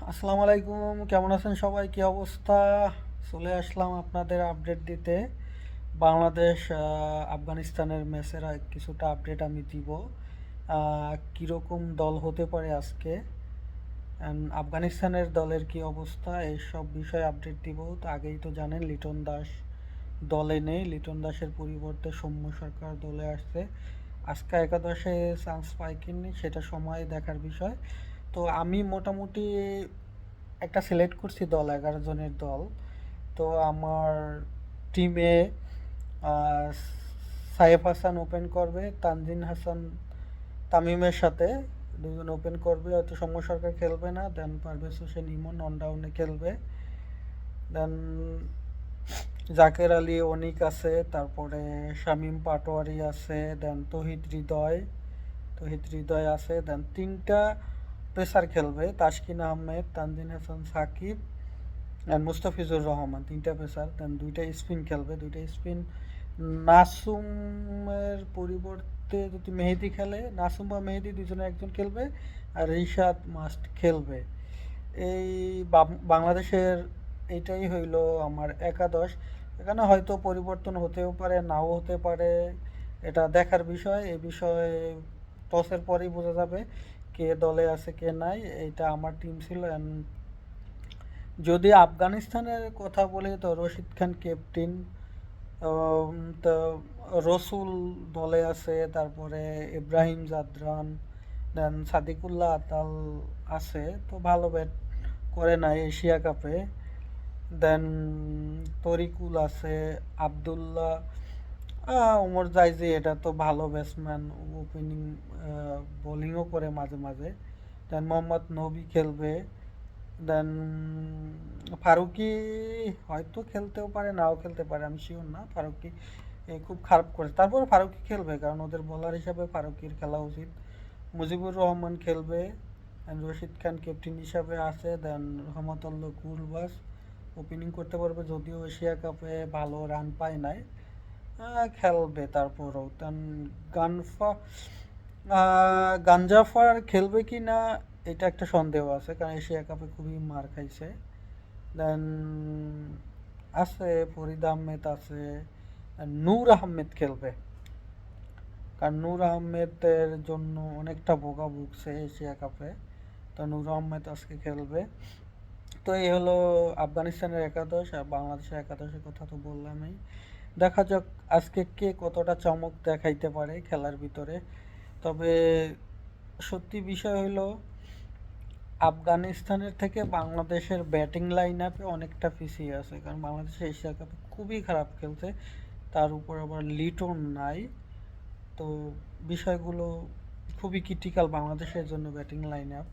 আসসালামু আলাইকুম, কেমন আছেন সবাই? কি অবস্থা? চলে আসলাম আপনাদের আপডেট দিতে। বাংলাদেশ আফগানিস্তানের ম্যাচের কিছুটা আপডেট আমি দিব। কীরকম দল হতে পারে আজকে, আফগানিস্তানের দলের কি অবস্থা, এইসব বিষয়ে আপডেট দিব। তো আগেই তো জানেন লিটন দাস দলে নেই, লিটন দাসের পরিবর্তে সৌম্য সরকার দলে আসছে। আজকে একাদশে চান্স পায় কিনি সেটা সময় দেখার বিষয়। তো আমি মোটামুটি একটা সিলেক্ট করছি দল, 11 জনের দল। তো আমার টিমে আহ, সাইফ হাসান ওপেন করবে, তানজিন হাসান তামিমের সাথে দুজন ওপেন করবে, হয়তো সৌম্য সরকার খেলবে না। দেন পারভেজ হোসেন ইমন নন ডাউনে খেলবে। দেন জাকের আলী অনিক আছে, তারপরে শামীম পাটোয়ারি আছে, দেন তহিদ হৃদয় আছে। দেন তিনটা পেসার খেলবে, তাসকিন আহমেদ, তানজিন হাসান সাকিব অ্যান্ড মুস্তাফিজুর রহমান, তিনটা পেসার। দেন দুইটা স্পিন খেলবে, দুইটা স্পিন নাসুমের পরিবর্তে যদি মেহেদি খেলে, নাসুম বা মেহেদি দুজনে একজন খেলবে, আর রিশাদ মাস্ট খেলবে। এই বাংলাদেশের এইটাই হইল আমার একাদশ। এখানে হয়তো পরিবর্তন হতেও পারে, নাও হতে পারে, এটা দেখার বিষয়। এই বিষয়ে টসের পরেই বোঝা যাবে কে দলে আছে কে নাই। এইটা আমার টিম ছিল। যদি আফগানিস্তানের কথা বলি তো রশিদ খান ক্যাপ্টেন, উম, তো রসুল দলে আছে, তারপরে ইব্রাহিম জাদরান, দেন সাদিকুল্লাহ আতাল আছে। তো ভালো ব্যাট করে নাই এশিয়া কাপে। দেন তরিকুল আছে, আবদুল্লাহ, ওমর জাইজি, এটা তো ভালো ব্যাটসম্যান, ওপেনিং বোলিংও করে মাঝে মাঝে। দেন মোহাম্মদ নবী খেলবে। দেন ফারুকি হয়তো খেলতেও পারে, নাও খেলতে পারে, আমি শিওর না। ফারুকি খুব খারাপ করেছে, তারপরে ফারুকি খেলবে কারণ ওদের বোলার হিসাবে ফারুকির খেলা উচিত। মুজিবুর রহমান খেলবে। দেন রশিদ খান ক্যাপ্টেন হিসাবে আছে। দেন রহমতুল্লাহ গুলবাস ওপেনিং করতে পারবে, যদিও এশিয়া কাপে ভালো রান পায় নাই, খেলবে তারপরও। দেন গানফা গাঞ্জাফার খেলবে কি না এটা একটা সন্দেহ আছে, কারণ এশিয়া কাপে খুবই মার খাইছে। দেন আছে ফরিদ আহমেদ আছে, নূর আহমেদ খেলবে, কারণ নূর আহমেদের জন্য অনেকটা বোকা ভুগছে এশিয়া কাপে। তো নূর আহমেদ আজকে খেলবে। তো এই হলো আফগানিস্তানের একাদশ। আর বাংলাদেশের একাদশের কথা তো বললামই। দেখা যাক আজকে কে কতটা চমক দেখাইতে পারে খেলার ভিতরে। তবে সত্যি বিষয় হলো আফগানিস্তানের থেকে বাংলাদেশের ব্যাটিং লাইন আপে অনেকটা পিছিয়ে আছে, কারণ বাংলাদেশ এশিয়া কাপে খুবই খারাপ খেলছে, তার উপর আবার লিটন নাই। তো বিষয়গুলো খুবই ক্রিটিক্যাল বাংলাদেশের জন্য ব্যাটিং লাইন আপ।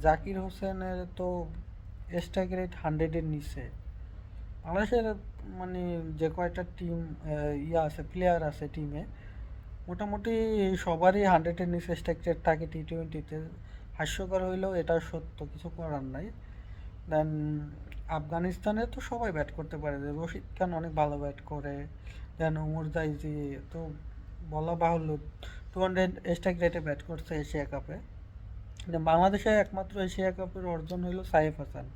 জাকির হোসেনের তো স্ট্রাইক রেট 100-এর নিচে। বাংলাদেশের মানে যে কয়টা টিম আছে, প্লেয়ার আছে টিমে, মোটামুটি সবারই 100-এর নিচে স্ট্রাইক রেট থাকে টি-20-তে। হাস্যকর হইলেও এটা সত্য, কিছু করার নাই। দেন আফগানিস্তানে তো সবাই ব্যাট করতে পারে, যে রশিদ খান অনেক ভালো ব্যাট করে। দেন ওমর জাইজি তো বলা বাহুল্য 200 স্ট্রাইক রেটে ব্যাট করছে এশিয়া কাপে। বাংলাদেশে একমাত্র এশিয়া কাপের অর্জন হইল সাইফ হাসান।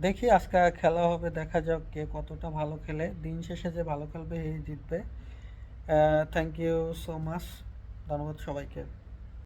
দেখি আজকে খেলা হবে, দেখা যাক কে কতটা ভালো খেলে। দিন শেষে যে ভালো খেলবে এই জিতবে। থ্যাংক ইউ সো মাচ, ধন্যবাদ সবাইকে।